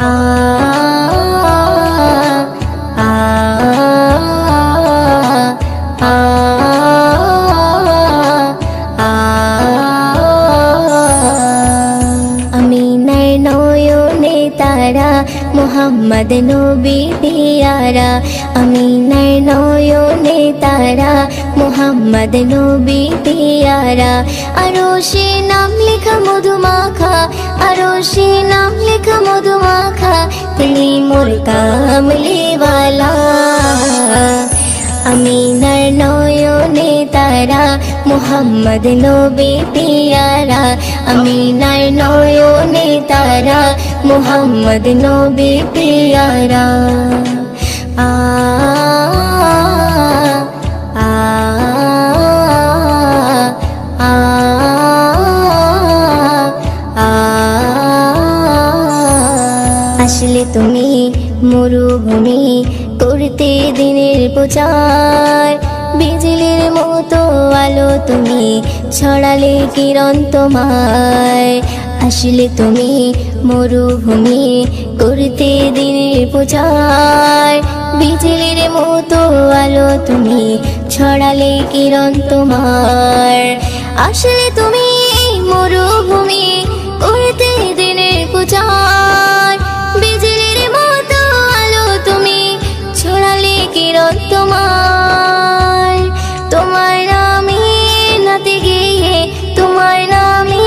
আ আ আ আমিনার নয়নে তারা মুহাম্মদ নবী পিয়ারা আমিনার নয়নে তারা মুহাম্মদ নবী পিয়ারা আরশে নাম লেখা মধুমাখা আরশে নাম লেখা মধুমাখা তিনি মোর কামলিওয়ালা আমিনার নয়নে তারা মুহাম্মদ নবী পিয়ারা আমিনার নয়নে তারা মুহাম্মদ নবী পিয়ারা আ আ আ আ আসলে তুমি মরুভূমি করতে দিনের প্রচার বিজলির মতো আলো তুমি ছড়ালে কিরণ তোমায় আসলে তুমি মরুভূমি করতে দিনের প্রচার বিজলির মতো আলো তুমি ছড়ালে কিরণ তোমার আসলে তুমি মরুভূমি করতে দিনের প্রচার বিজলির মতো আলো তুমি ছড়ালে কিরণ তোমার তোমার নামে নাতে গিয়ে তোমার নামে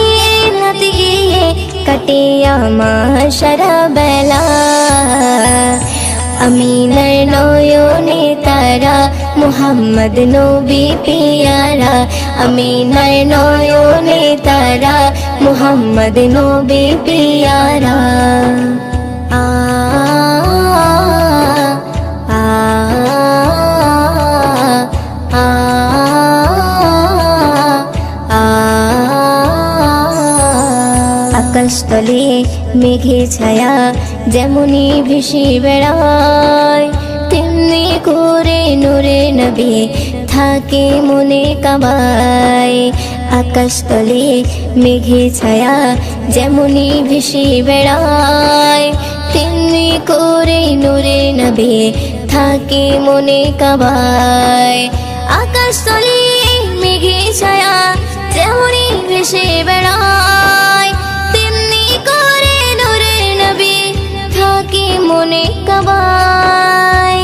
নাতে গিয়ে কাটে আমার সারা বেলা আমিনার নয়নে তারা মুহাম্মদ নবী পিয়ারা আমিনার নয়নে তারা মুহাম্মদ নবী পিয়ারা আ আ আ আ আকাশতলে মেঘে ছায়া যেমনি ভেসে বেড়ায় তেমনি করে নূরে নবী থাকে মনে কাবায় আকাশতলে মেঘে ছায়া যেমনি ভেসে বেড়ায় তেমনি করে নূরে নবী থাকে মনে কাবায় আকাশতলে মেঘে ছায়া যেমনি ভেসে বেড়ায় তেমনি করে নূরে নবী থাকে মনে কাবায়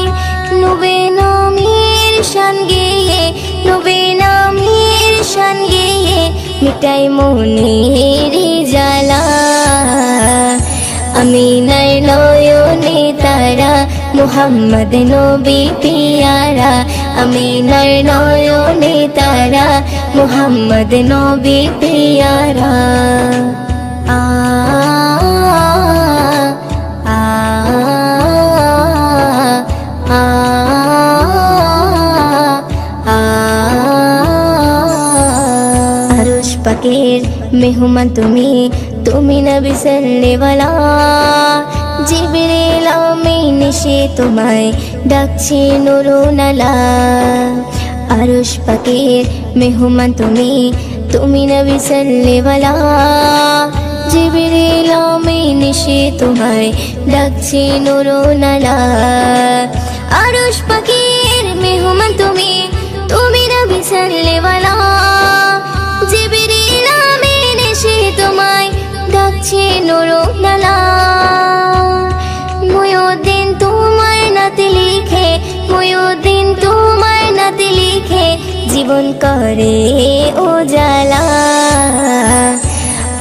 নবী নামের শান গেয়ে নবী নামের শান গেয়ে মিটাই মনের জ্বালা আমিনার নয়নে তারা মুহাম্মদ নবী পিয়ারা আমিনার নয়নে তারা মুহাম্মদ নবী পিয়ারা আ আ আ আ আরশ পাকের মেহমান তুমি তুমি নবী সাল্লেওয়ালা জিবরিল আমিন এসে তোমায় ডাকছে নুরুনালা আরশ পাকের মেহমান তুমি তুমি নবী সাল্লেওয়ালা জিবরিল আমিন এসে তোমায় ডাকছে নুরুনালা আরশ পাকের মেহমান তুমি তুমি নবী সাল্লেওয়ালা জিবরিল আমিন এসে তোমায় ডাকছে নুরুনালা মুয়ুদ্দিন তোমার নাতে লিখে মুয়ুদ্দিন তোমার নাতে লিখে জীবন করে উজালা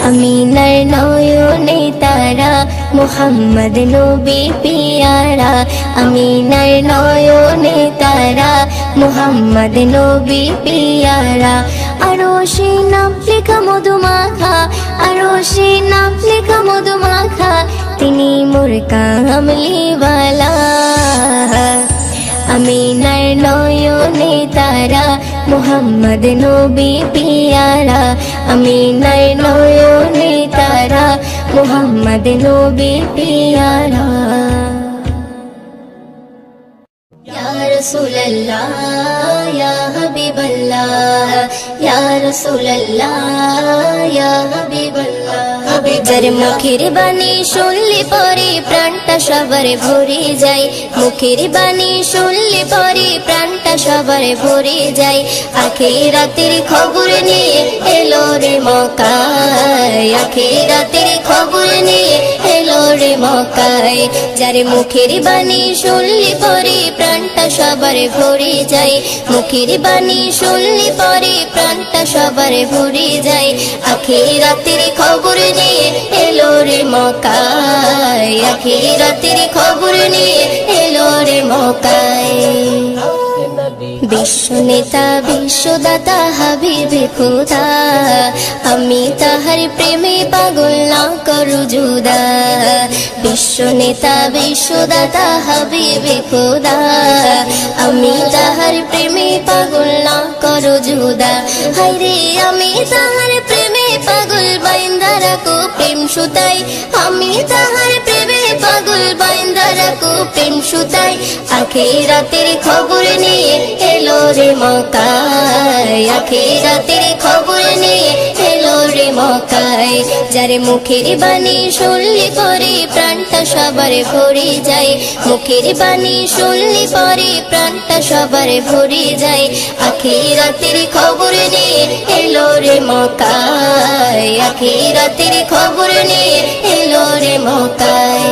আমিনার নয়নে তারা মুহাম্মদ নবী পিয়ারা আমিনার নয়নে তারা মুহাম্মদ নবী পিয়ারা আরশে নাম লেখা মধুমাখা আরশে নাম লেখা মধুমাখা তিনি মোর কামলিওয়ালা আমিনার নয়নে তারা মুহাম্মদ নবী পিয়ারা আমিনার নয়নে তারা মুহাম্মদ নবী পিয়ারা ইয়া রাসূলুল্লাহ ইয়া হাবিবাল্লাহ ইয়া রাসূলুল্লাহ ইয়া হাবিবাল্লাহ যার মুখের বাণী শুনলে পরে প্রাণটা সবার ভরে যায় মুখের বাণী শুনলে পরে প্রাণটা সবার ভরে যায় আখিরাতের খবর নিয়ে এলো রে মক্কায় আখিরাতের খবর নিয়ে এলো রে মক্কায় যার মুখের বাণী শুনলে পরে প্রাণটা সবার ভরে যায় মুখের বাণী শুনলে পরে প্রাণটা সবার ভরে যায় আখিরাতের খবর নিয়ে এলো রে মক্কায় আখিরাতের খবর নিয়ে এলো রে মক্কায় বিশ্ব নেতা বিশ্বদাতা হাবিবে খোদা আমি তাহার প্রেমে পাগল না করু জুদা বিশ্ব নেতা বিশ্বদাতা হাবিবে খোদা আমি তাহার প্রেমে পাগল না করু জুদা হায়রে আমি তাহার প্রেমে পাগল বাইন্দা রাখো প্রেম সুতাই আমি তাহার প্রেমে পাগল বাইন্দা রাখো প্রেম সুতাই আখিরাতের খবর নিয়ে এলো রে মক্কায় আখিরাতের খবর নিয়ে এলো রে মক্কায় যার মুখের বাণী শুনলে পরে প্রাণটা সবার ভরে যায় মুখের বাণী শুনলে পরে প্রাণটা সবার ভরে যায় আখিরাতের খবর নিয়ে এলো রে মক্কায় আখিরাতের খবর নিয়ে এলো রে মক্কায়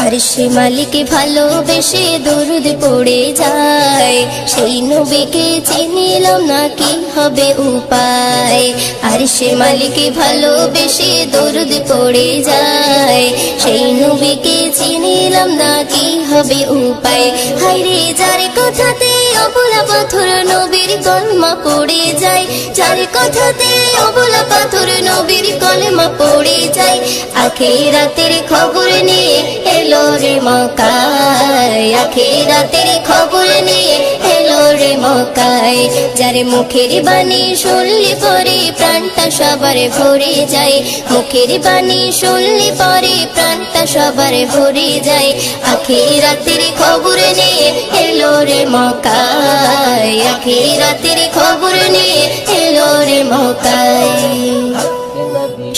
আরশে মালিক ভালোবেসে দরুদ পড়ে যায় সেই নবীকে চিনিলাম না কি হবে উপায় আরশে মালিক ভালোবেসে দরুদ পড়ে যায় সেই নবীকে চিনিলাম না কি হবে উপায় হায়রে যার কথাতে অবলা পাথর নবীর কলমা পড়ে যায় যার কথাতে অবলা পাথর নবীর কলমা পড়ে যায় আখিরাতের খবর নিয়ে এলো রে মক্কায় আখিরাতের খবর নিয়ে এলো রে মক্কায় যার মুখের বাণী শুনলে পরে প্রাণটা সবার ভরে যায় মুখের বাণী শুনলে পরে প্রাণটা সবার ভরে যায় আখিরাতের খবর নিয়ে এলো রে মক্কায় আখিরাতের খবর নিয়ে এলো রে মক্কায়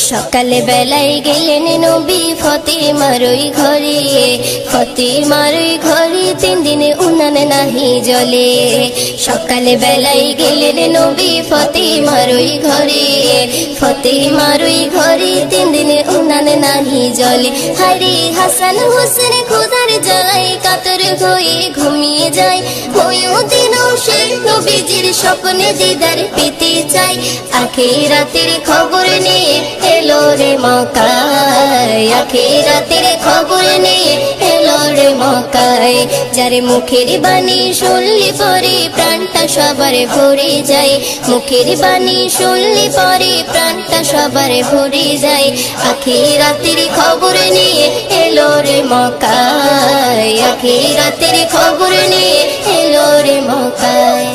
সকালে বেলায় গেলেন নবী ফতেমার ওই ঘরে ফতেমার ওই ঘরে 3 দিনে উনান নাহি জলে সকালে বেলায় গেলেন নবী ফতেমার ওই ঘরে ফতেমার ওই ঘরে 3 দিনে উনান নাহি জলে হায়রে হাসান হোসেন খোদার জ্বালায় কাতর হয়ে ঘুমিয়ে যায় ওইও দিনও সে নবীজির স্বপ্নে দিদার পেতে চায় আখিরাতের খবর নিয়ে এলো রে মক্কায় আখিরাতের খবর নিয়ে এলো রে মক্কায় যার মুখের বাণী শুনলে পরে প্রাণটা সবার ভরে যায় মুখের বাণী শুনলে পরে প্রাণটা সবার ভরে যায় আখিরাতের খবর নিয়ে এলো রে মক্কায় আখিরাতের খবর নিয়ে এলো রে মক্কায়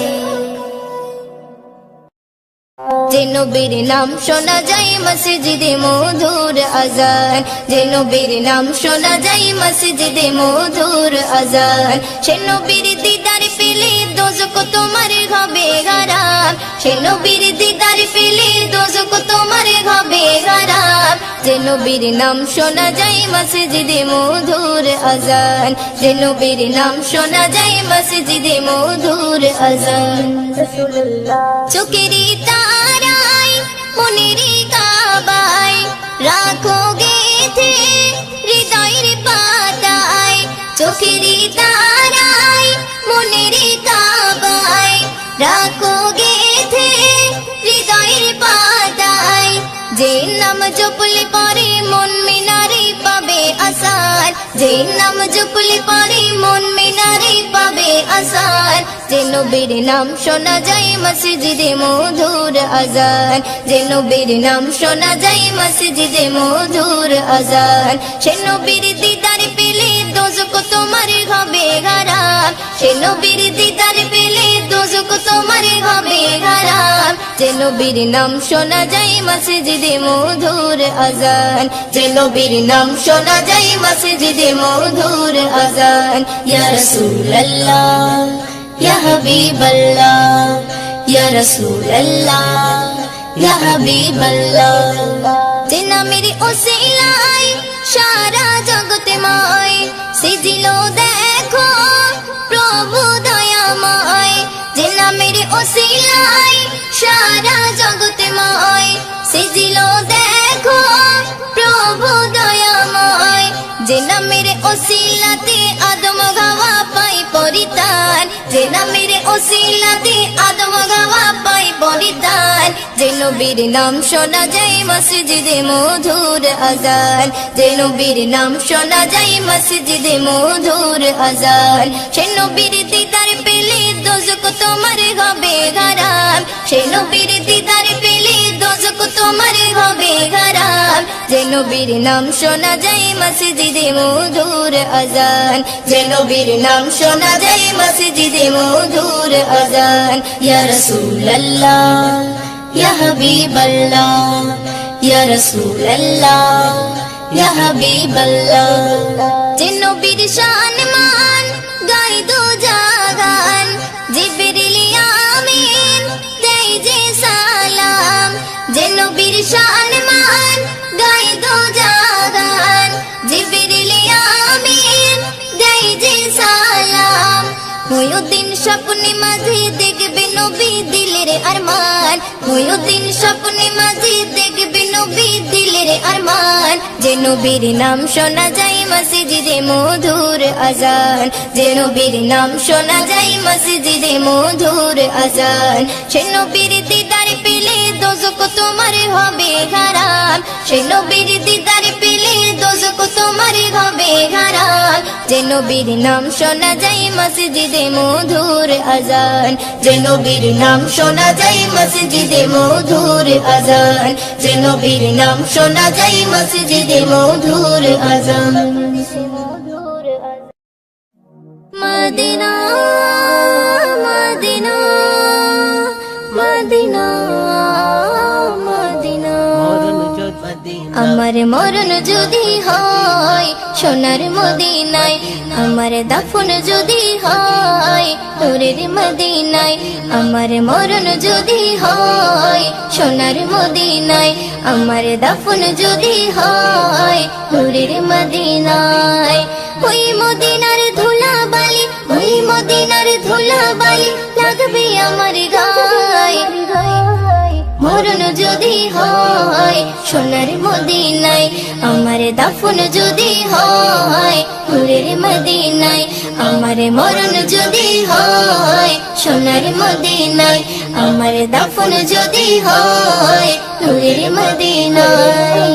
যে নবীর নাম শোনা যায় মসজিদে মধুর আজান যে নবীর নাম শোনা যায় মসজিদে মধুর আজান সে নবীর দিদার পেলে দোজখ তোমার হবে হারাম সে নবীর দিদার পেলে দোজখ তোমার হবে হারাম যে নবীর নাম শোনা যায় মসজিদে মধুর আজান যে নবীর নাম শোনা যায় মসজিদে মধুর আজান চোখেরই তারায় মনের কাবায় রাখো গেথে হৃদয়ের পাতায় চোখেরই তারায় মনের কাবায় রাখো গেথে হৃদয়ের পাতায় যে নাম জপলে পরে মন মিনারে পাবে আসার যে নাম জপলে পরে মন মিনারে পাবে আসার যে নবীর নাম শোনা যায় মসজিদে মধুর আজান যে নবীর নাম শোনা যায় মসজিদে মধুর আজান সে নবীর দিদার পেলে দোজখ তোমার হবে হারাম সে নবীর দিদার পেলে দোজক তোমার হবে হারাম। যে নবীর নাম শোনা যায় মসজিদে মধুর আজান, যে নবীর নাম শোনা যায় মসজিদে মধুর আজান। ইয়া রাসূলুল্লাহ ইয়া হাবিবাল্লাহ, ইয়া রাসূলুল্লাহ ইয়া হাবিবাল্লাহ। যে নামের ওসিলায় সারা জগতে মায় সিজিল দেখো প্রভু দয়াময়। যে নামের ওসিলায় সারা জগতে মায় সিজিল দেখো প্রভু দয়াময়। যে নামের ওসিলাতে আদম গাওয়া পাই পরিতান, যে নামের ওসিলাতে আদম গাওয়া পাই পরিতান। যে নবীর নাম শোনা যায় মসজিদে মধুর আজান, যে নবীর নাম শোনা যায় মসজিদে মধুর আজান। সে নবীর দিদার পেলে দোজক তোমার হবে হারাম, সে নবীর দিদার পেলে দোজক তোমার হবে হারাম। যে নবীর নাম শোনা যায় মসজিদে মধুর আজান, যে নবীর নাম শোনা যায় মসজিদে মধুর আজান। ইয়া রাসূলুল্লাহ ইয়া হাবিবাল্লাহ, ইয়া রাসূলুল্লাহ ইয়া হাবিবাল্লাহ। যে নবীর শান মান গাই দো জাগান, জিবরিল আমিন দেই যে সালাম। যে নবীর শান মান গাই দো জাগান, জিবরিল আমিন দেই যে সালাম। ময়ূদিন স্বপ্নে মাঝে দেখবে নবী দিলের আরমান, ময়ূদিন স্বপ্নে মাঝে দেখবে নবী দিলের আরমান। যে নবীর নাম শোনা যায় মসজিদে মধুর আজান, যে নবীর নাম শোনা যায় মসজিদে মধুর আজান। সে নবীর দিদার পেলে দোজক তোমার হবে হারাম, সে নবীর দিদার পেলে দোজক তোমার হবে হারাম। যে নবীর নাম শোনা যায় মসজিদে মধুর আজান, যে নবীর নাম শোনা যায় মসজিদে মধুর আজান, যে নবীর নাম শোনা যায় মসজিদে মধুর আজান। Medina Medina Medina Medina. আমার মরণ যদি হয় সোনার মদিনায়, আমার দাফন যদি হয় নূরের মদিনায়। আমার মরণ যদি হয় সোনার মদিনায়, আমার দাফন যদি হয় নূরের মদিনায়। ওই মদিনার ধুলা বালি, ওই মদিনার ধুলা বালি লাগবে আমার গায়ে। মরণ যদি হয় সোনার মদিনায়, আমার দাফন যদি হয় নূরের মদিনায়। আমার মরণ যদি হয় সোনার মদিনায়, আমার দাফন যদি হয় নূরের মদিনায়।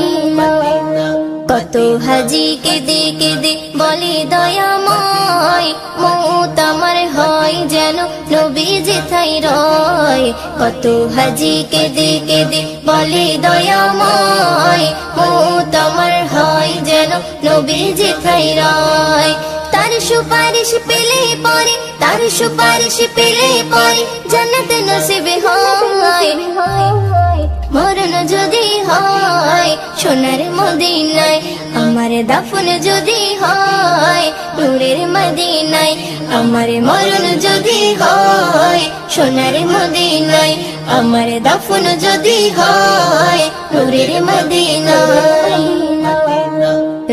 কত হাজি কেঁদে কেঁদে বলে দয়াময়, মৌত আমার হয় যেন নবী যেথায় রয়। কত হাজি কেঁদে কেঁদে বলে দয়াময়, মৌত আমার হয় যেন নবী যেথায় রয়। তার সুপারিশ পেলে পরে, তার সুপারিশ পেলে পরে জান্নাত নসিব হয়। মরণ যদি হয় সোনার মদিনায়, আমার দাফন যদি হয় নূরের মদিনায়। আমার মরণ যদি হয় সোনার মদিনায়, আমার দাফন যদি হয় নূরের মদিনায়।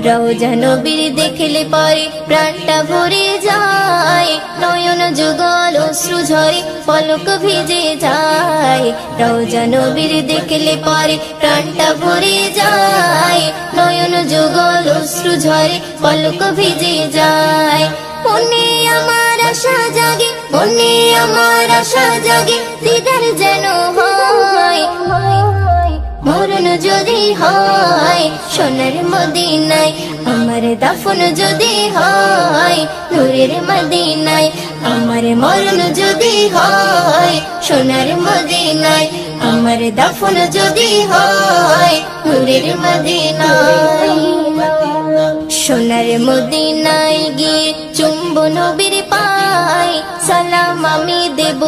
রওজা নবীর দেখলে পরে প্রাণটা ভরে যায়, নয়ন যুগল অশ্রু ঝরে পলক ভিজে যায়। রওজা নবীর দেখলে পরে প্রাণটা ভরে যায়, নয়ন যুগল অশ্রু ঝরে পলক ভিজে যায়। মনে আমার আশা জাগে, মনে আমার আশা জাগে দিদার যেন হয়। মরণ যদি হয় সোনার মদিনায়, আমার দাফন যদি হয় নূরের মদিনায়। আমার মরণ যদি হয় সোনার মদিনায়, আমার দাফন যদি হয় নূরের মদিনায়। সোনার মদিনায় গিয়ে চুম্ব নবীর পায়, সালাম আমি দেব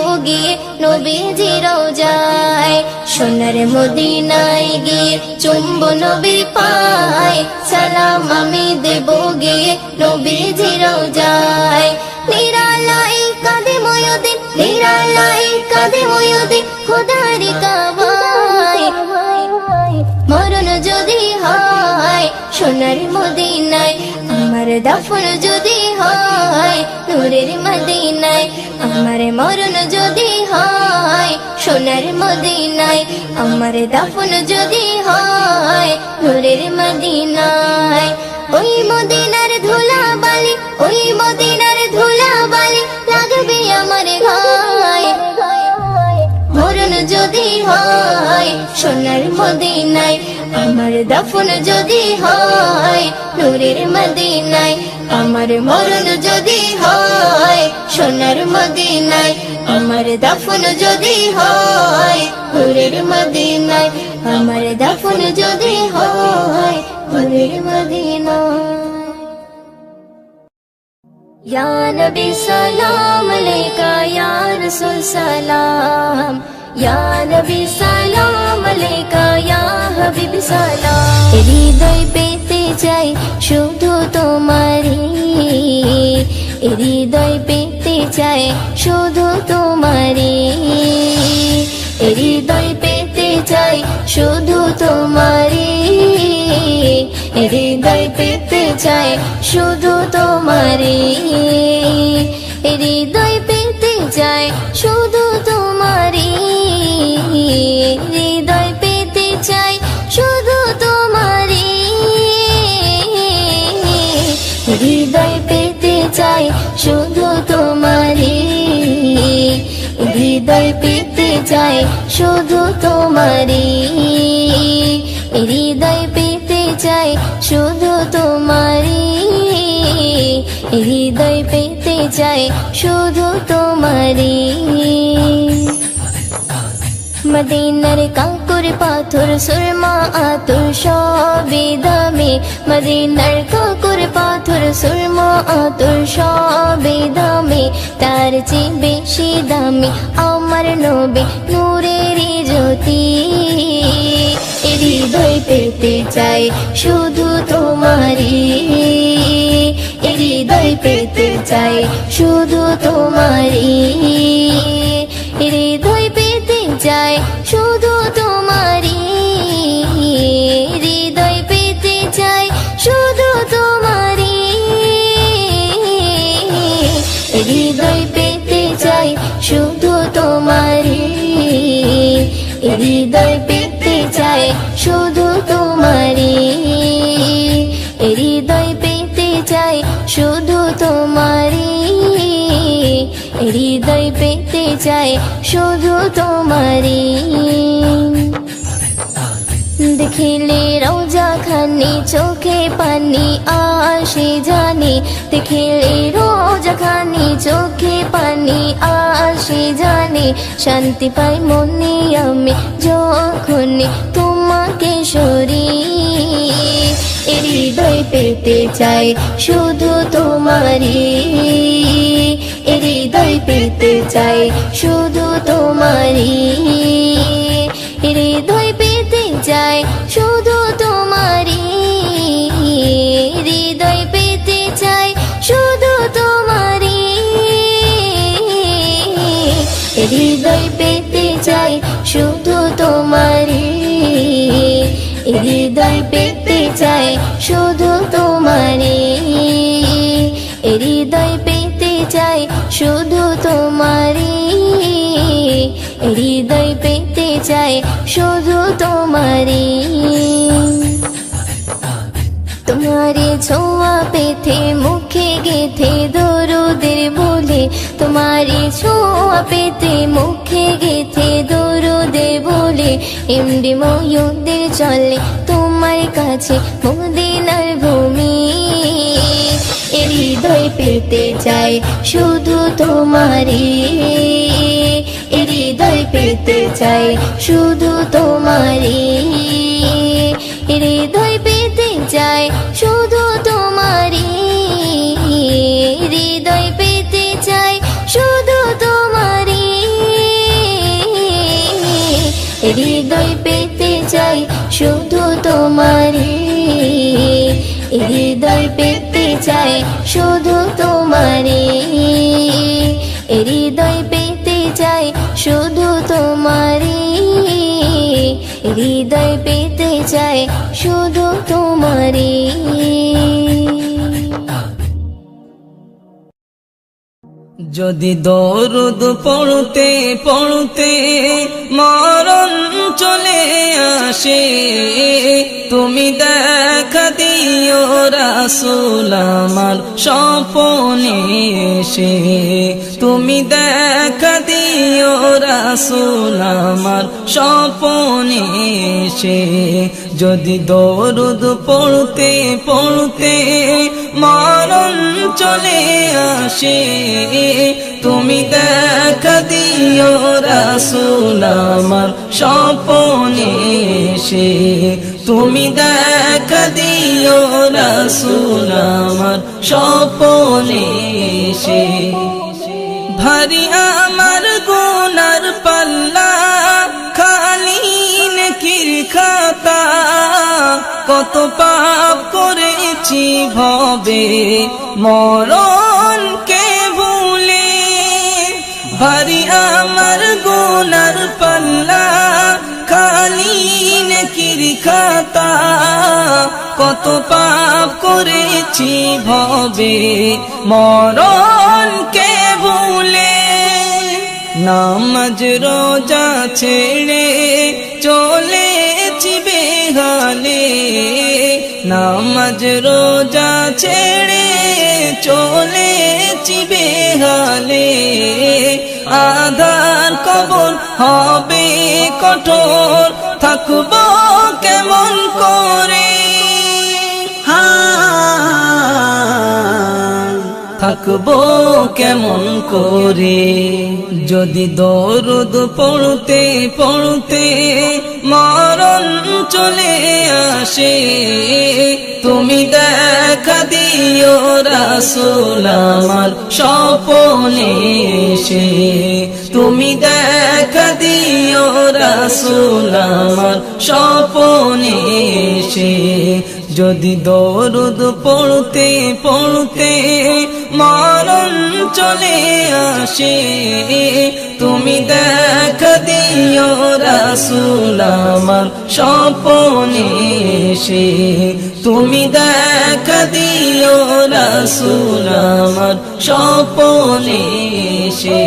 নবীজি রোজায় সোনার মদিনায় গিয়ে চুম্ব নবী পায় সালাম আমি দেব গিয়ে নবীজি রোজায় নিরালাই কাঁদে ময়ূদিন নিরালাই কাঁদে ময়ূদিন খোদার কাবায় মরণ যদি হয় সোনার মদিনায় আমার দাফন যদি হয় নূরের মদিনায় আমার মরণ যদি হয় সোনার মদিনায় আমার দাফন যদি হয় নূরের মদিনায় ওই মদিনার ধুলা বালি ওই মদিনার ধুলা বালি লাগবে আমার গায়ে মরণ যদি হয় সোনার মদিনায় আমার দাফন যদি হয় নূরের মদিনায় আমার মরণ যদি হয় সোনার মদিনায় আমার দাফন যদি হয় নূরের মদিনায় আমার দাফন যদি হয় নূরের মদিনায় या नबी सलाम अलैका या रसूल सलाम या नबी सलाम अलैका या हबीब सलाम হৃদয় পেতে চাই শুধু তোমারই হৃদয় পেতে চাই শুধু তোমারই হৃদয় পেতে চাই শুধু তোমারই হৃদয় পেতে চাই শুধু তোমারই হৃদয় পেতে চাই শুধু তোমারই হৃদয় পেতে চাই শুধু তোমারই হৃদয় পেতে চাই শুধু তোমারই হৃদয় পেতে চাই শুধু তোমারই হৃদয় পেতে চাই শুধু তোমারই হৃদয় পেতে চাই শুধু তোমারই মদিনার কাঁকুর পাথর সুরমা আতর সবই দামি মদিনার কাঁকুর পাথর সুরমা আতর সবই দামি তার চেয়ে বেশি দামি আমার নবী নূরের জ্যোতি হৃদয় পেতে চাই শুধু তোমারই হৃদয় পেতে চাই শুধু তোমারই হৃদয় পেতে চাই শুধু তোমারই হৃদয় পেতে চাই শুধু তোমারই হৃদয় পেতে চাই শুধু তোমারই হৃদয় পেতে চাই শুধু তোমারই হৃদয় পেতে চাই শুধু তোমারই হৃদয় পেতে চাই শুধু তোমারই দেখিলে রোজা খানি চোখে পানি আসে জানি দেখিলে রোজা খানি চোখে পানি আসে জানি শান্তি পাই মনে আমি যখন তোমাকে সরি হৃদয় পেতে চাই শুধু তোমারই হৃদয় পেতে চাই শুধু তোমারই হৃদয় পেতে চাই শুধু তোমারই হৃদয় পেতে চাই শুধু তোমারই হৃদয় পেতে চাই শুধু তোমারই হৃদয় পেতে চাই শুধু তোমারই হৃদয় পেতে চাই শুধু তোমারই হৃদয় পেতে চাই শুধু তোমারই তোমারে ছোঁয়া পেতে মুখে গেথে দরুদের বলে তোমারে ছোঁয়া পেতে মুখে গেথে দরুদে বলে এমডি ময়ূরদের চলে তোমার কাছে মদিনার ভূমি হৃদয় পেতে চাই শুধু তোমারই হৃদয় পেতে চাই শুধু তোমারই হৃদয় পেতে চাই শুধু তোমারই হৃদয় পেতে চাই শুধু তোমারই শুধু তোমারই, হৃদয় পেতে চাই শুধু তোমারই, হৃদয় পেতে চাই শুধু তোমারই, হৃদয় পেতে চাই শুধু তোমারই। যদি দরুদ পড়তে পড়তে মরণ চলে আসে, তুমি দেখা দিও রাসূল আমার স্বপ্নে এসে, তুমি দেখা দিও রাসূল আমার স্বপ্নে এসে। যদি দরুদ পড়তে পড়তে মরণ চলে আসে, তুমি দেখা দিও রাসূল আমার স্বপ্নে এসে, তুমি দেখা দিও রাসূল আমার স্বপ্নে এসে। ভারী আমার গুনার পাল্লা, খালি নেকির খাতা, কত পাপ করেছি ভবে মরণকে ভুলে। ভারী আমার গুনার পাল্লা, খালি নেকির খাতা, কত পাপ করেছি ভবে মরণকে ভুলে। নামাজ রোজা ছেড়ে চলেছি বেহালে, নামাজ রোজা ছেড়ে চলেছি বেহালে। আধার কবর হবে কঠোর, থাকবো কেমন করে, থাকবো কেমন করে। যদি দরুদ পড়তে পড়তে মরণ চলে আসে, তুমি দেখা দিও রাসূল আমার স্বপ্নে এসে, তুমি দেখা দিও রাসূল আমার স্বপ্নে এসে। যদি দরুদ পড়তে পড়তে মরণ চলে আসে, তুমি দেখা দিও রাসূল আমার স্বপ্নে এসে, তুমি দেখা দিও রাসূল আমার স্বপ্নে এসে।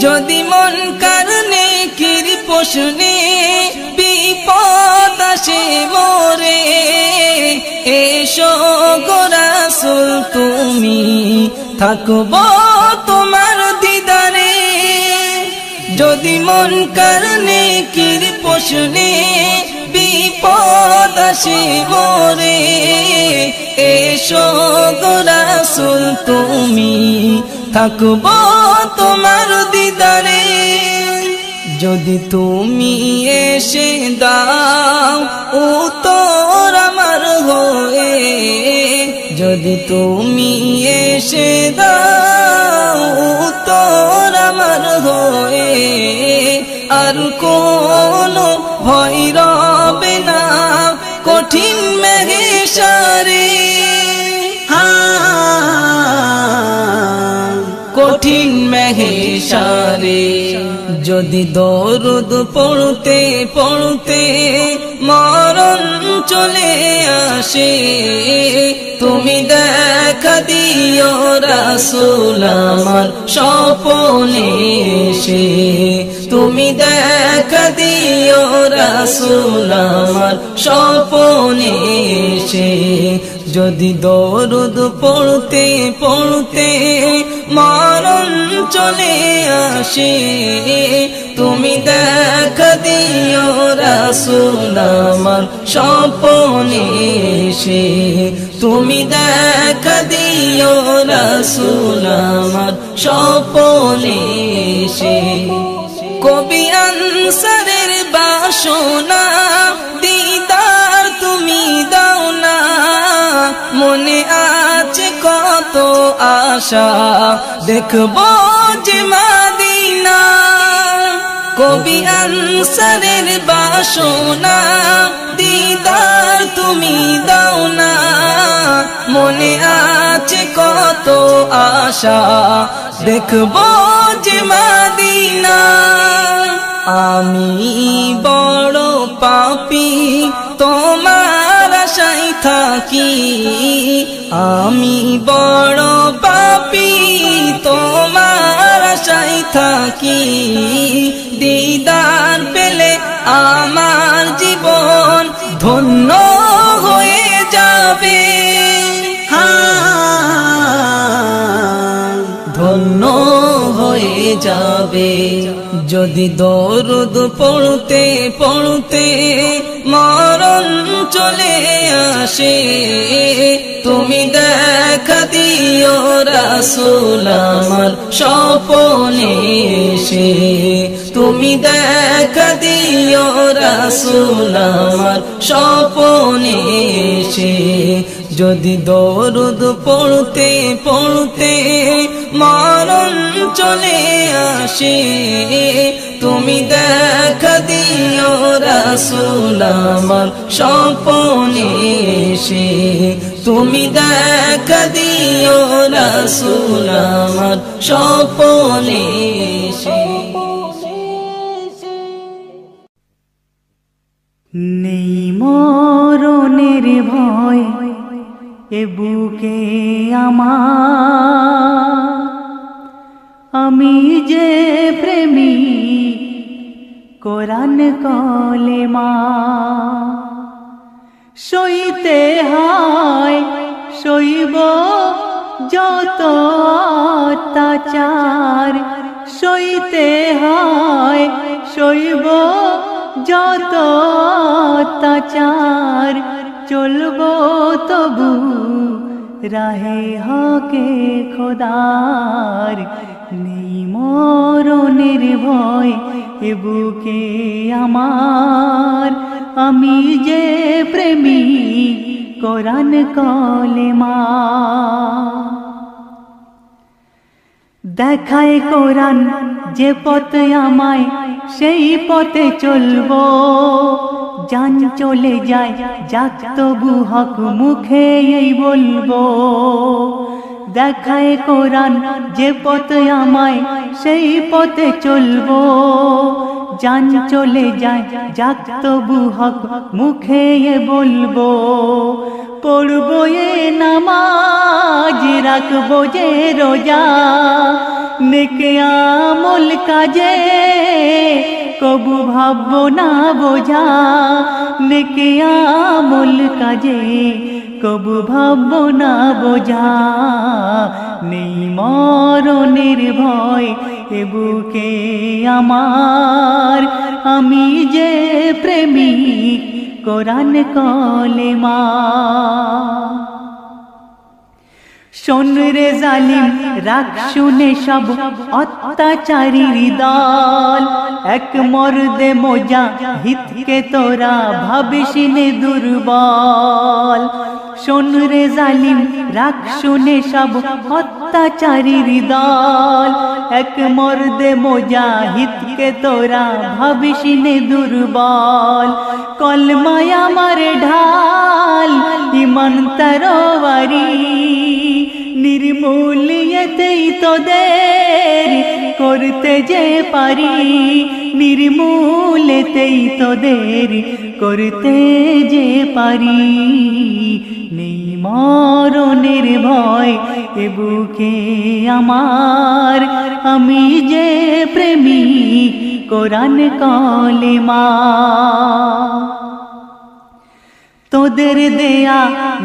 যদি মন কারণে কির প্রশ্নে বিপদ আসে মোরে, এসো গো রাসূল তুমি, থাকবো তোমার দিদারে। যদি মন কারণে কির প্রশ্নে বিপদ আসে মোরে, এসো গো রাসূল তুমি, থাকবো তোমার দিদারে। যদি তুমি এসে দাও উত্তর আমার হয়ে, যদি তুমি এসে দাও উত্তর আমার হয়ে, আর কোনো ভয় রবে না কঠিন মেঘেশারে, কঠিন মেঘেশারে। যদি দরুদ পড়তে পড়তে মরণ চলে আসে, তুমি দেখা দিও রাসূল আমার স্বপ্নে এসে, তুমি দেখা দিও রাসূল আমার স্বপ্নে এসে। যদি দরুদ পড়তে পড়তে মরণ চলে আসে, তুমি দেখা দিও রাসূল আমার স্বপ্নে এসে, তুমি দেখা দিও রাসূল আমার স্বপ্নে এসে। কবি আনসারের বাসনা দিদার তুমি দাও না, মনে আছে কত আশা দেখবো যে মাদিনা। কবি আনসারের বাসনা দিদার তুমি দাও না মনে আছে কত আশা দেখবো যে মদিনা আমি বড় পাপী তোমার আশায় থাকি আমি বড় পাপী তোমার আশায় থাকি দিদার পেলে আমার জীবন ধন্য হয়ে যাবে ধন্য হয়ে যাবে যদি দরুদ পড়তে পড়তে মরণ চলে আসে তুমি দেখা দিও রাসূল আমার স্বপ্নে এসে তুমি দেখা দিও রাসূল আমার স্বপ্নে এসে যদি দরুদ পড়তে পড়তে মরণ চলে আসে তুমি দেখা দিও রাসূল আমার স্বপ্নে এসে তুমি দেখা দিও রাসূল আমার স্বপ্নে এসে নেই মরণের ভয় এ বুকে আমার আমি যে প্রেমী কোরআন কলেমা সইতে হয় সইব যত অত্যাচার সইতে হয় সইব যত অত্যাচার চলবো তবু রাহে হকে খোদার নেই মরণের ভয় এ বুকে আমার আমি যে প্রেমিক কোরআন কলেমা দেখায় কোরআন যে পথে আমায় সেই পথে চলবো জান চলে যায় যাক তবু হক মুখে এই বলবো দেখায় কোরআন যে পথে আমায় সেই পথে চলবো জান চলে যায় যাক তবু হক মুখে এ বলবো পড়বো এ নামাজ রাখবো যে রোজা নেকে আমল কাজে কবু ভাববো না বোঝা নেকে আমল কাজে কবু ভাববো না বোঝা নেই মরণের ভয় এ বুকে আমার আমি যে প্রেমিক কোরআন কলেমা শোন রে জালিম রাগ শুনে সব অত্যাচারীর দল এক মর্দে মোজা হিতকে তোরা ভাবিস নে দুর্বল শোন রে জালিম রাগ শুনে সব অত্যাচারীর দল এক মর্দে মোজা হিতকে তোরা ভাবিস নে দুর্বল কলমায় আমার ঢাল ইমান তরবারি নির্মূলিয়তেই তোদের করতে যে পারি নির্মূলেতেই তোদের করতে যে পারি নেই মরণের ভয় এ বুকে আমার আমি যে প্রেমিক কোরআন কলেমা তোদের দেয়া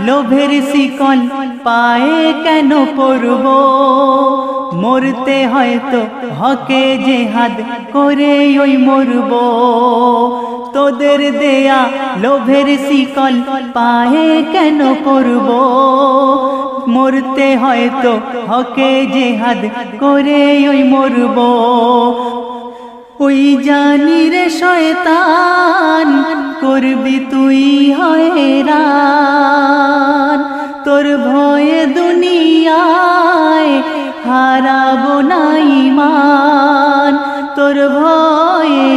লোভের শিকল পায়ে কেন পড়ব মরতে হয়তো হকে জেহাদ করে ওই মরব তোদের দেয়া লোভের শিকল পায়ে কেন পড়ব মরতে হয়তো হকে জেহাদ করে ওই মরব ওই জানি রে শয়তান করবি তুই হয়রান তোর ভয়ে দুনিয়ায় হারাবো না ঈমান তোর ভয়ে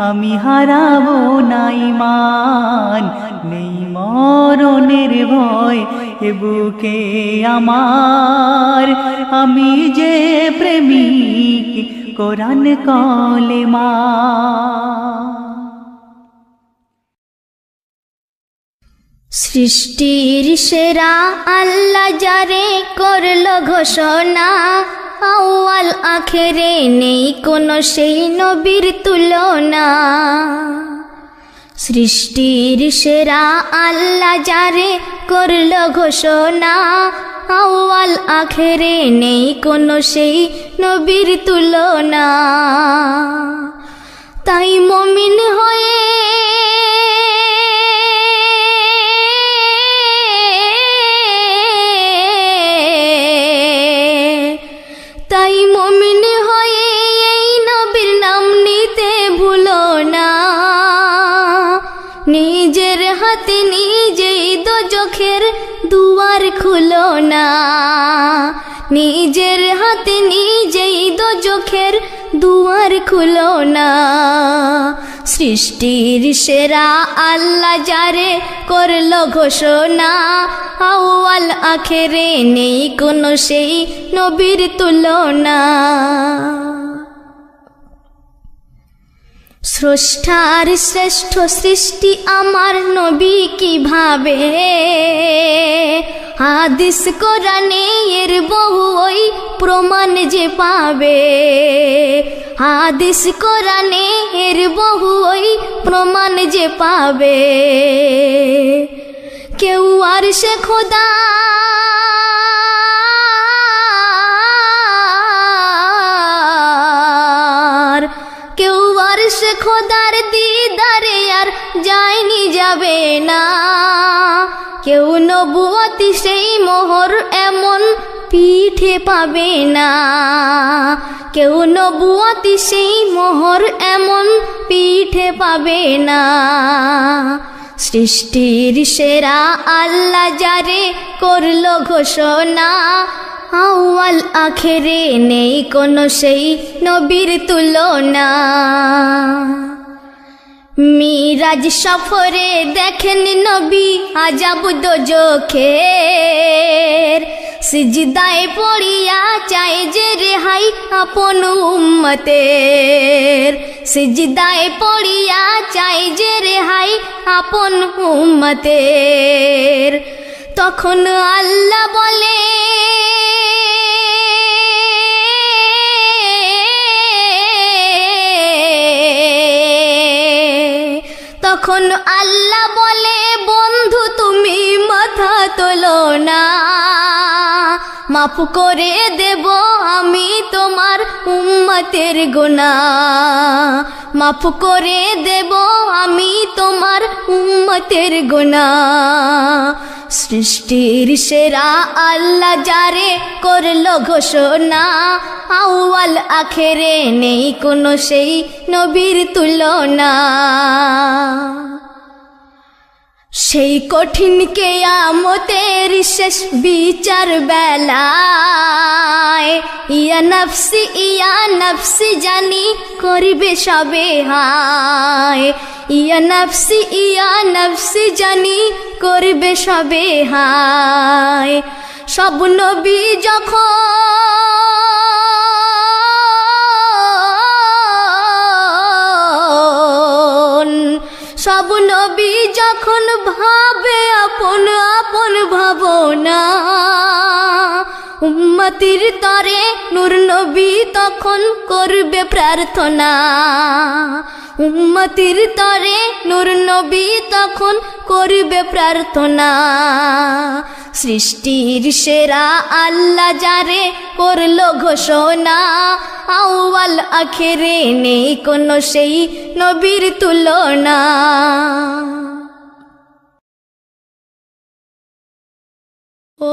আমি হারাবো না ঈমান। নেই মরণের ভয় এ বুকে আমার, আমি যে প্রেমিক কোরআন কলেমা। সৃষ্টির সেরা আল্লাহ যারে করলো ঘোষণা, আউয়াল আখেরে নেই কোনো সেই নবীর তুলনা। সৃষ্টির সেরা আল্লাহ যারে করলো ঘোষণা, আউয়াল আখেরে নেই কোনো সেই নবীর তুলনা। তাই মুমিন হয়ে তাই মুমিন হয়ে এই নবীর নাম নিতে ভুলো না। নিজের হাতে নিজেই দোজখের দুয়ার খুলো না। নিজের হাতে নিজেই দোজখের দুয়ার খুলো না। সৃষ্টির সেরা আল্লাহ যারে করলো ঘোষণা, আউয়াল আখেরে নেই কোনো সেই নবীর তুলনা। স্রষ্টার শ্রেষ্ঠ সৃষ্টি আমার নবী কিভাবে, হাদিস কোরআনে এর বহু ওই প্রমাণ যে পাবে। হাদিস কোরআনে এর বহু ওই প্রমাণ যে পাবে। কেউ আর সে খোদা কেউ আর সে খোদার দিদারে আর যায়নি যাবে না। কেউ নবুয়তি সেই মোহর এমন পিঠে পাবে না। কেউ নবুয়তি সেই মোহর এমন পিঠে পাবে না। সৃষ্টির সেরা আল্লাহ যারে করলো ঘোষণা, আউয়াল আখেরে নেই কোনো সেই নবীর তুলনা। মিরাজ সফরে দেখেন নবী আজাব দোজখের, সিজদায় পড়িয়া চাই যে রেহাই আপন উম্মতের। সিজদায় পড়িয়া চাই যে রেহাই আপন উম্মতের। তখন আল্লাহ বলে তখন আল্লাহ বলে বন্ধু তুমি মাথা তোলো না, মাফ করে দেব আমি তোমার উম্মতের গুনাহ। মাফ করে দেব আমি তোমার উম্মতের গুনাহ। সৃষ্টির সেরা আল্লাহ যারে করলো ঘোষণা, আউয়াল আখেরে নেই কোনো সেই নবীর তুলনা। সেই কঠিন কিয়ামতের শেষ বিচার বেলায় ইয়া নফসি জানি করবে সবে হায়। ইয়া নফসি জানি করবে সবে হায়। সব নবী সব নবী যখন ভাবে আপন আপন ভাবনা, উম্মতির তরে নূর নবী তখন করবে প্রার্থনা। উম্মতির তরে নূর নবী তখন করবে প্রার্থনা। সৃষ্টির সেরা আল্লাহ যারে করলো ঘোষণা, আউয়াল আখেরে নেই কোনো সেই নবীর তুলনা। ও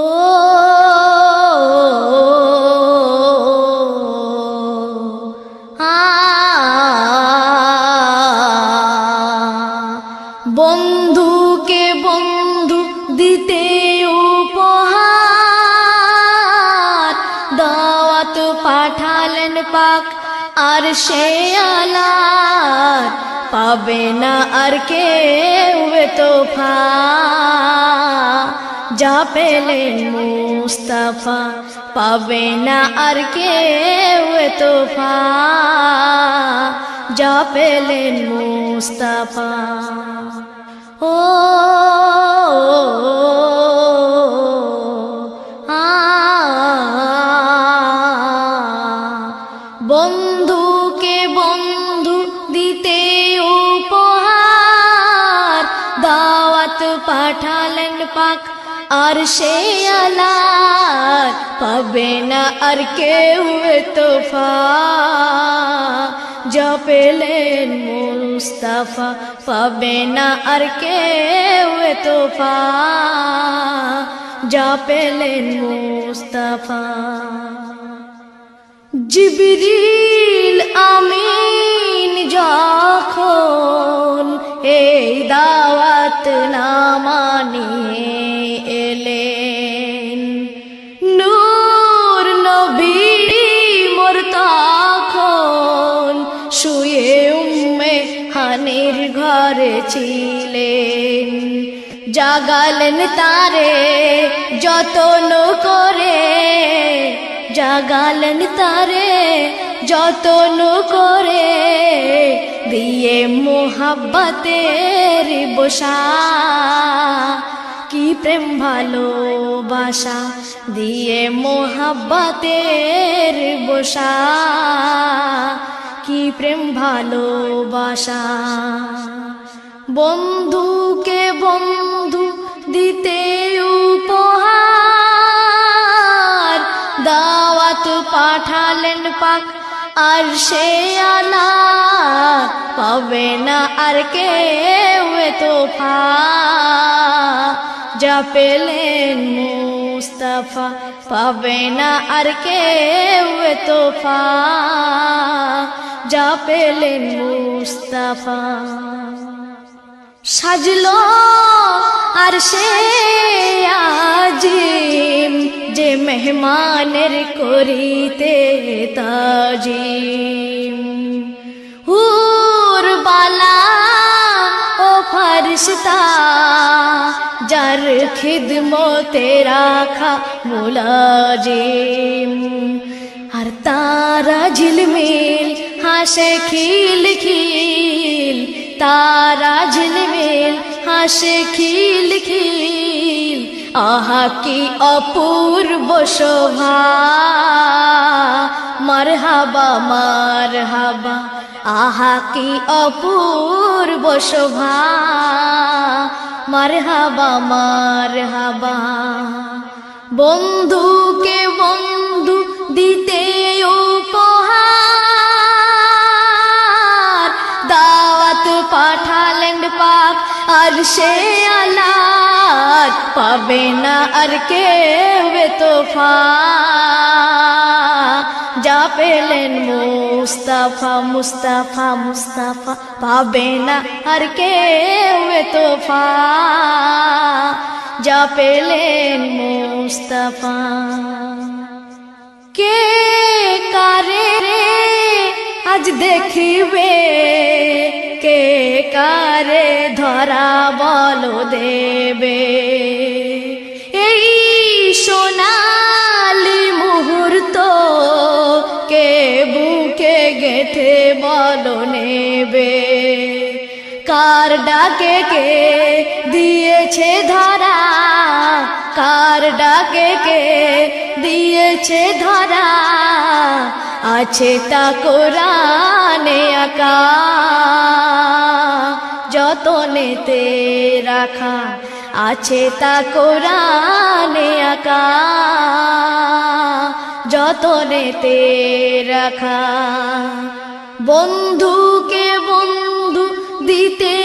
বন্ধুকে বন্ধু দিতে উপহার, দাওয়াত পাঠালেন পাক আর সে আলার পাবে না আর কেউ তোফা যা পেলেন মুস্তাফা পাবে না আর কেউ তোফা যা পেলেন মুস্তাফা ও বন্ধুকে বন্ধু দিতে উপহার দাওয়াত পাঠালেন পাক আর সে আলার পাবে না আর কেউ তোফা যা পেলেন মুস্তাফা পাবে না আর কেউ তোফা যা পেলেন মুস্তাফা জিবরিল আমিন যখন এই দাওয়াত না মানিয়ে এলেন নূর নবী মোর তখন শুয়ে উম্মে হানির ঘরে ছিলেন জাগালেন তারে যতন করে জাগালেন তারে যতন করে দিয়ে মোহাব্বতের বসা কি প্রেম ভালোবাসা দিয়ে মোহাব্বতের বসা কি প্রেম ভালোবাসা বন্ধুকে বন্ধু দিতে উপহার দাওয়াত পাঠালেন পাক আর সে আলা পাবে না আর কেউ তোফা যা পেলেন মুস্তাফা পাবে না আর কেউ তোফা যা পেলেন মুস্তাফা সাজলো আর সে আজিম যে মেহমানের করিতে তাজিম হুর বালা ও ফরিশতা যার খিদমতে রাখা মুলাজিম আর তারা ঝিলমিল হাসে খিল খিল তারা ঝিলমিল হাসে খিল খিল আহা কি অপূর্ব শোভা মারহাবা মারহাবা আহা কি অপূর্ব শোভা মারহাবা মারহাবা বন্ধুকে বন্ধু দিতে উপহার দাওয়াত পাঠালেন পাক আর সে আলার পাবে না আর কেউ তোফা যা পেলেন মুস্তাফা মুস্তাফা মুস্তাফা পাবে না আর কেউ তোফা যা পেলেন মুস্তাফা কে কারে রে আজ দেখিবে কে কারে ধরা বলো দেবে এই সোনালি মুহূর্ত কে বুকে গেথে বলো নেবে কার ডাকে কে দিয়েছে ধরা কার ডাকে কে দিয়েছে ধরা আছে তা কোরআনে আকা যতনেতে রাখা আছে তা কোরআনে আকা যতনেতে রাখা বন্ধুকে বন্ধু দিতে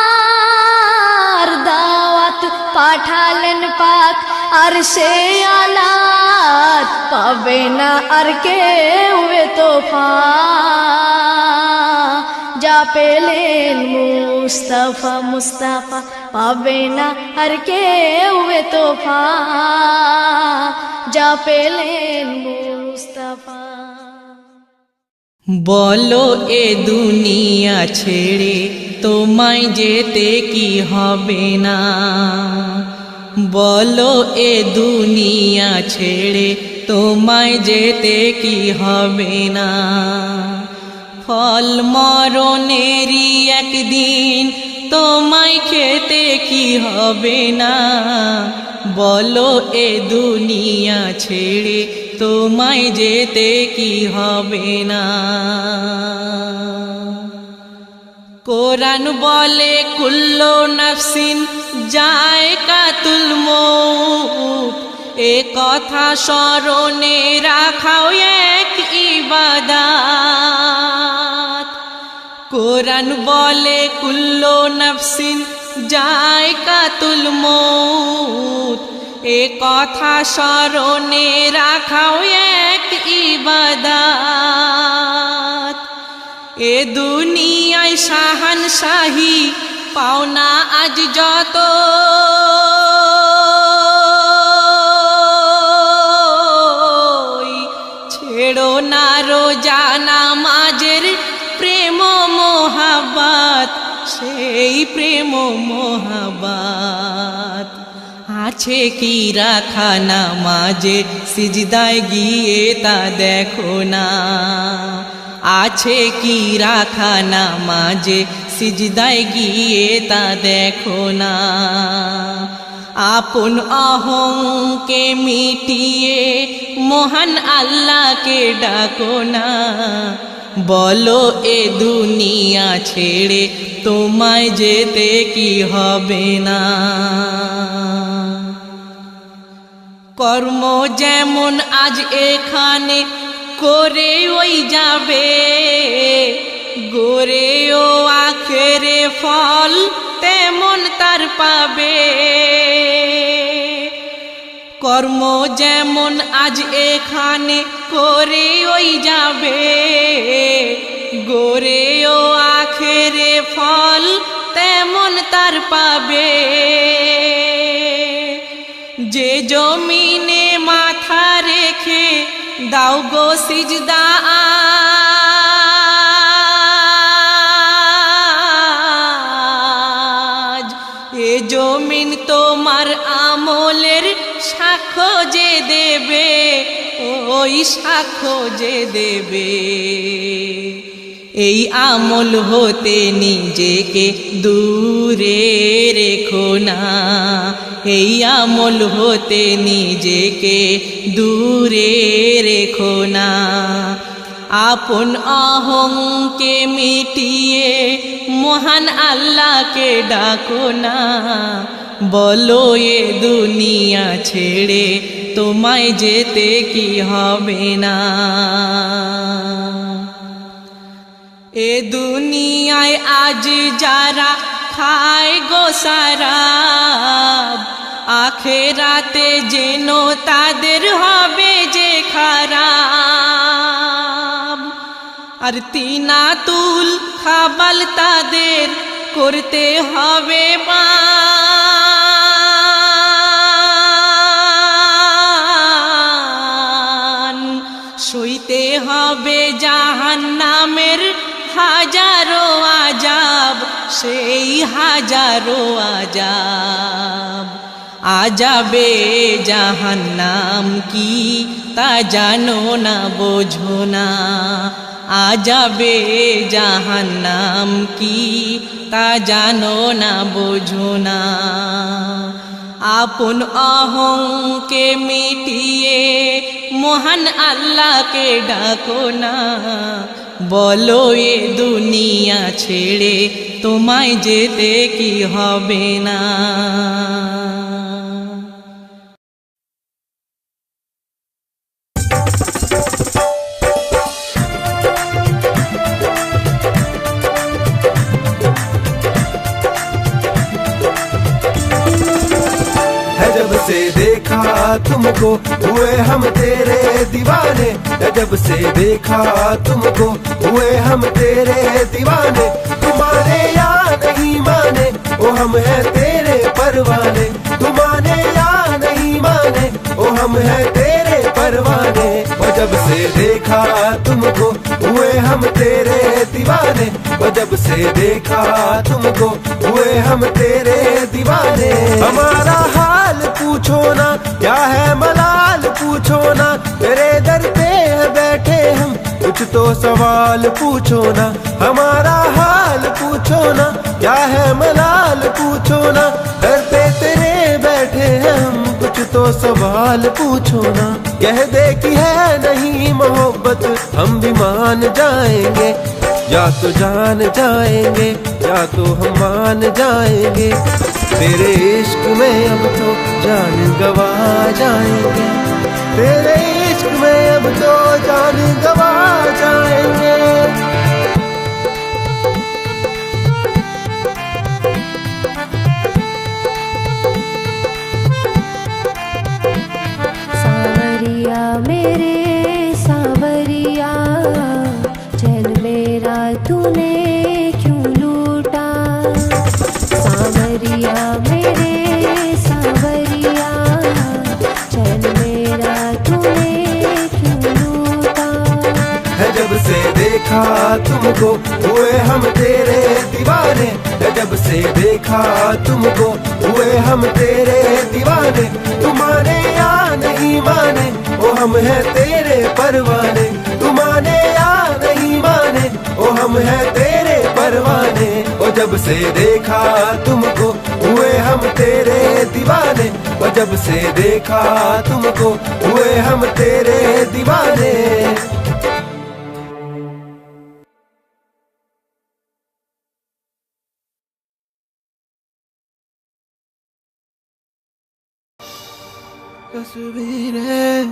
উপহার দাওয়াত পাঠালেন পাক আর সে আলার পাবে না আর কেউ তোফা যা পেলেন মুস্তাফা মুস্তাফা পাবে না আর কেউ তোফা যা পেলেন মুস্তাফা বলো এ দুনিয়া ছেড়ে তোমায় যেতে কি হবে না, বলো এ দুনিয়া ছেড়ে তোমায় যেতে কি হবে না। ফল মরণেরই একদিন তোমায় খেতে কি হবে না, বলো এ দুনিয়া ছেড়ে তোমায় যেতে কি হবে না। কোরআন বলে কুল্লু নাফসিন যায়কাতুল মউত, এ কথা স্মরণে রাখাও এক ইবাদত। কোরআন বলে কুল্লু নাফসিন যায়কাতুল মউত, এ কথা স্মরণে রাখাও এক ইবাদত। এ দুনিয়ায় শাহানশাহী পাওনা আজ যত, ছেড়ো না রোজা নামাজের প্রেম মোহাব্বত, সেই প্রেম মোহাব্বত। আছে কি রাখা নামাজে সিজদায় গিয়ে তা দেখো না, আছে কি রাখা নামাজে সিজদায় গিয়ে তা দেখো না। আপন অহংকে মিটিয়ে মহান আল্লাহকে ডাকো না, বলো এ দুনিয়া ছেড়ে তোমায় যেতে কি হবে না। কর্ম যেমন আজ এখানে করে ওই যাবে, গড়েও আখেরে ফল তেমন তার পাবে। কর্ম যেমন আজ এখানে করে ওই যাবে, গড়েও আখেরে ফল তেমন তার পাবে। যে জমিনে মাথা রেখে দাও গো সিজদা আজ, এ জমিন তোমার আমলের সাক্ষ্য যে দেবে, ওই সাক্ষ্য যে দেবে। এই আমল হতে নিজেকে দূরে রেখো না, এই আমল হতে নিজেকে দূরে রেখো না। আপন অহংকে মিটিয়ে মহান আল্লাহকে ডাকো না, বলো এ দুনিয়া ছেড়ে তোমায় যেতে কি হবে না। এ দুনিয়ায় আজ যারা খায় গো শরাব, আখেরাতে যেন তাদের হবে যে খারাপ। আর তিনাতুল খাবাল তাদের করতে হবে বান, সইতে হবে জাহান্নামের হাজারো আজাব, সেই হাজারো আজাব। আজাবে জাহান্নাম কি তা জানো না বোঝো না, আজাবে জাহান্নাম কি তা জানো না বোঝো না। আপন অহংকে মিটিয়ে মহান আল্লাহকে ডাকো না, বলো এ দুনিয়া ছেড়ে তোমায় যেতে কি হবে না। जब से देखा तुमको हुए हम तेरे दीवाने, जब से देखा तुमको हुए हम तेरे दीवाने। तुम माने या नहीं माने ओ हम हैं तेरे परवाने, तुम माने या नहीं माने ओ हम हैं तेरे परवाने। और जब से देखा तुमको हुए हम हम तेरे दीवाने, वो जब से देखा तुमको हुए हम तेरे दीवाने। हमारा हाल पूछो ना, क्या है मलाल पूछो ना, तेरे दर पे बैठे हम, कुछ तो सवाल पूछो ना। हमारा हाल पूछो ना, क्या है मलाल पूछो ना, दर पे तेरे बैठे हैं हम, कुछ तो सवाल पूछो ना। कह दे कि है नहीं मोहब्बत, हम भी मान जाएंगे, या तो जान जाएंगे या तो हम मान जाएंगे। तेरे इश्क में अब तो जान गवा जाएंगे, तेरे इश्क में अब तो जान गवा जाएंगे। सावरिया मेरे सावरिया, चैन मेरा तूने क्यों लूटा। सावरिया मेरे सावरिया, चैन मेरा तूने क्यों लूटा। है जब से देखा तुमको हुए हम तेरे दीवाने, है जब से देखा तुमको हुए हम तेरे दीवाने। तू माने या नहीं माने, ओ हम हैं तेरे परवाने। तू माने या नहीं माने, ओ हम हैं तेरे परवाने। ओ जब से देखा तुमको हुए हम तेरे दीवाने, ओ जब से देखा तुमको हुए हम तेरे दीवाने। तस्वीरें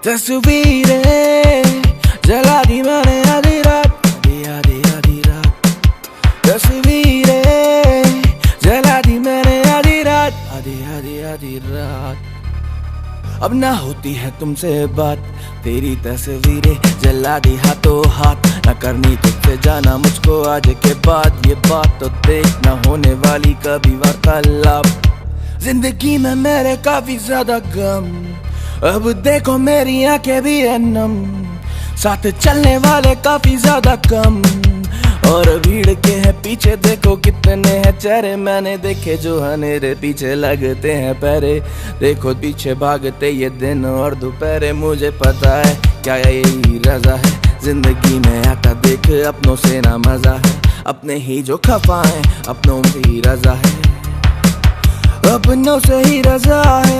तस्वीरें जला दी मैंने आधी रात, आधी आधी रात। तस्वीरें जला दी मैंने आधी रात, आधी रात। अब ना होती है तुमसे बात, तेरी तस्वीरें जला दी हाथों हाथ। न करनी तुझसे जाना मुझको आज के बाद, ये बात तो देख न होने वाली कभी वार्तालाप। जिंदगी में मेरे काफी ज्यादा गम, अब देखो मेरी आंखें भी है नम। साथ चलने वाले काफी ज्यादा कम, और भीड़ के हैं पीछे देखो कितने हैं चेहरे। मैंने देखे जो हनेरे पीछे लगते हैं पैरे, देखो पीछे भागते ये दिन और दोपहरे। मुझे पता है क्या यही रजा है जिंदगी में, आता देख अपनों से ना मजा है। अपने ही जो खफा है अपनों से ही रजा है, अपनों से ही रजा है।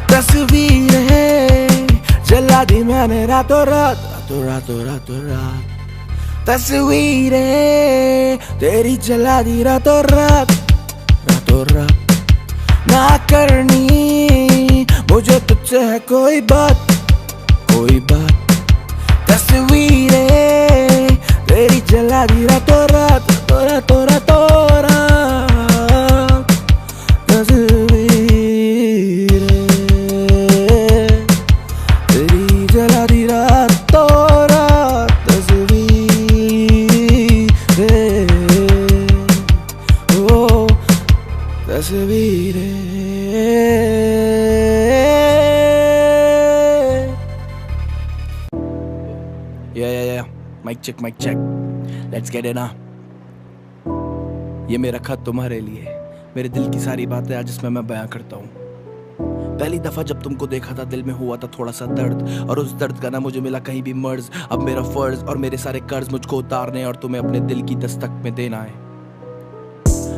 तस्वीर है जला दी मैंने रातों रात, रातों रात। तस्वीर है तेरी जला दी रातों रात, रातों रात। ना करनी मुझे तुझसे है कोई बात, कोई बात। तस्वीर है तेरी जला दी रातों रात, रातों रात। तस्वीर तेरी जला दी रातों रात, तस्वीर ओ तस्वीर। या mic check, let's get it ना। ये मेरा खत तुम्हारे लिए, मेरे दिल की सारी बातें आज इसमें मैं बयां करता हूँ। पहली दफा जब तुमको देखा था दिल में हुआ था थोड़ा सा दर्द, और उस दर्द का ना मुझे मिला कहीं भी मर्ज। अब मेरा फर्ज और मेरे सारे कर्ज मुझको उतारने और तुम्हें अपने दिल की दस्तक में देना है।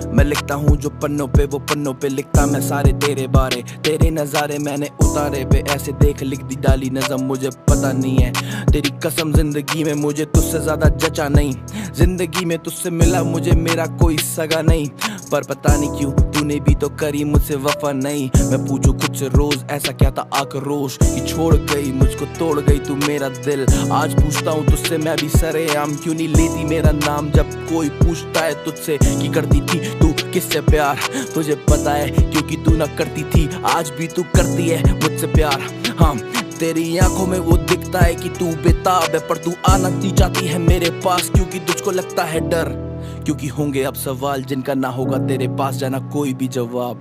मैं लिखता हूँ जो पन्नों पे वो पन्नों पे लिखता मैं सारे तेरे बारे, तेरे नजारे मैंने उतारे पे ऐसे देख लिख दी डाली नज़म। मुझे पता नहीं है तेरी कसम जिंदगी में मुझे तुझसे ज्यादा जचा नहीं, जिंदगी में तुझसे मिला मुझे मेरा कोई सगा नहीं। पर पता नहीं क्यों तूने भी तो करी मुझसे वफा नहीं। मैं पूछूं खुद से रोज ऐसा क्या था आक्रोश कि छोड़ गई मुझको तोड़ गई तू मेरा दिल। आज पूछता हूँ तुझसे मैं भी सरेआम क्यों नहीं लेती मेरा नाम जब कोई पूछता है तुझसे कि करती थी तू किससे प्यार। तुझे पता है क्योंकि तू ना करती थी आज भी तू करती है मुझसे प्यार। हाँ तेरी आंखों में वो दिखता है कि तू बेताब है, पर तू आना नहीं चाहती है मेरे पास क्योंकि तुझको लगता है डर। क्योंकि होंगे अब सवाल जिनका ना होगा तेरे पास जाना कोई भी जवाब।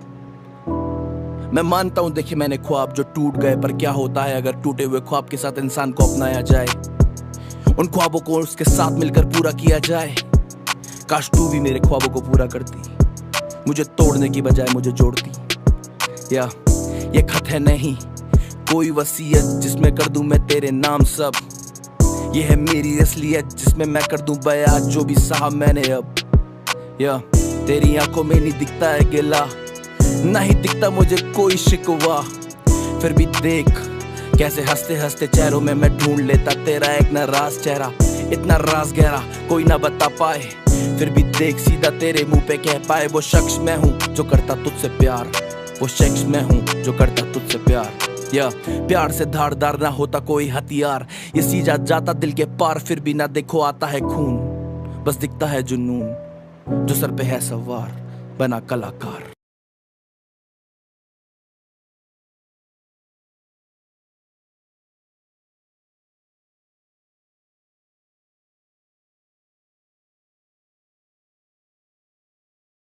मैं मानता हूँ देखिए मैंने ख्वाब जो टूट गए, पर क्या होता है अगर टूटे हुए ख्वाब के साथ इंसान को अपनाया जाए, उन ख्वाबों को उसके साथ मिलकर पूरा किया जाए। काश तू भी मेरे ख्वाबों को पूरा करती, मुझे तोड़ने की बजाय मुझे जोड़ती। या ये खत है नहीं कोई वसीयत जिसमें कर दूं मैं तेरे नाम सब, ये है मेरी असलियत जिसमें मैं कर दूं बयां जो भी सहा मैंने अब। या तेरी आंखों में नहीं दिखता है गिला, नहीं दिखता मुझे कोई शिकवा, फिर भी देख कैसे हंसते हंसते चेहरों में मैं ढूंढ लेता तेरा एक नाराज चेहरा, इतना राज गहरा कोई ना बता पाए, फिर भी देख सीधा तेरे मुंह पे कह पाए वो शख्स मैं हूँ जो करता तुझसे प्यार, वो शख्स मैं हूँ जो करता तुझसे प्यार। या प्यार से धारदार ना होता कोई हथियार, ये सीजा जाता दिल के पार, फिर भी ना देखो आता है खून, बस दिखता है जुनून जो सर पे है सवार बना कलाकार।